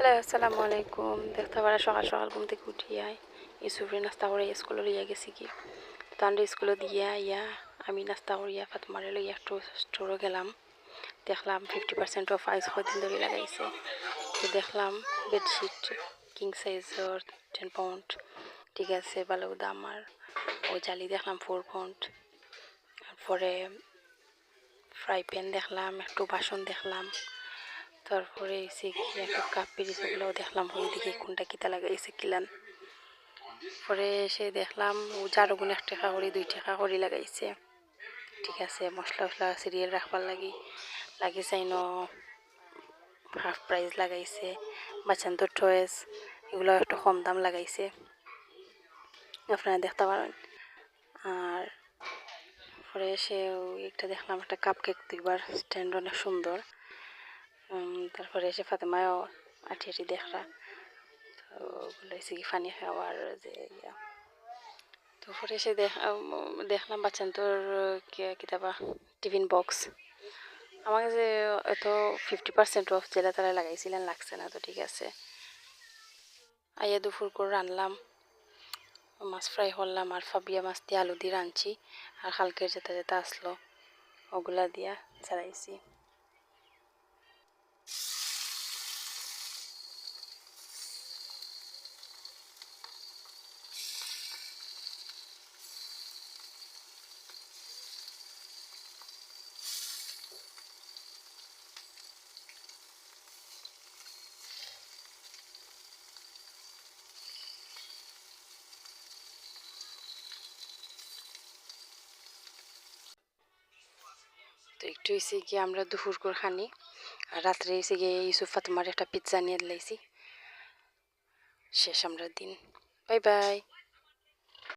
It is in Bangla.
হ্যালো, আসসালামু আলাইকুম। দেখতে পারা সকাল সকাল ঘুম থেকে উঠিয়া ইউসুফরে নাস্তা করে স্কুলে লইয়া গেছি কি তান্ডে স্কুলে দিয়া আমি নাস্তা করিয়া ফাতমারে লইয়া একটু স্টোরে গেলাম। দেখলাম 50% অফ আইস কদিন ধরে লাগাইছে। তো দেখলাম বেডশিট কিং সাইজর 10 পাউন্ড, ঠিক আছে, ভালো দাম। আর ও জালি দেখলাম 4 পাউন্ড। তারপরে ফ্রাই প্যান দেখলাম, একটু বাসন দেখলাম, তারপরে এসে একটা কাপ পিরিচগুলোও দেখলাম ওইদিকে কোনটা কিতা লাগাইছে কিলান। পরে এসে দেখলাম ও জারগুন 1 টাকা করে 2 টাকা করে লাগাইছে, ঠিক আছে। মশলা মশলা সিরিয়াল রাখবার লাগিয়েছে ন, হাফ প্রাইস লাগাইছে। বাচ্চাদের টয়েস এগুলো একটু কম দাম লাগাইছে, আপনারা দেখতে পারেন। আর পরে এসে একটা দেখলাম একটা কাপ কেক দিবার স্ট্যান্ড, অনেক সুন্দর। তারপরে এসে ফাতেমায়ও আটি আটি দেখরা, তো ওগুলো হয়েছে কি পানি খাওয়ার যে ইয়া। তো পরে এসে দেখলাম বাচ্চাদের কিতাবা টিফিন বক্স। আমাকে যে এত 50% অফ যেটা তারা লাগাইছিলেন লাগছে না, তো ঠিক আছে। আইয়া দুপুর করে রানলাম, মাছ ফ্রাই করলাম আর ফাবিয়া মাছ দিয়ে আলু দিয়ে রাঁধছি। আর হালকের যেটা যেটা আসলো ওগুলা দিয়া চালাইছি। তো একটু হয়েছে গিয়ে আমরা দুপুর করে খানি, আর রাত্রে এসে গিয়ে ইউসুফ ফাতেমার একটা পিৎজা নিয়ে লাইছি। শেষ আমরা দিন। Bye bye.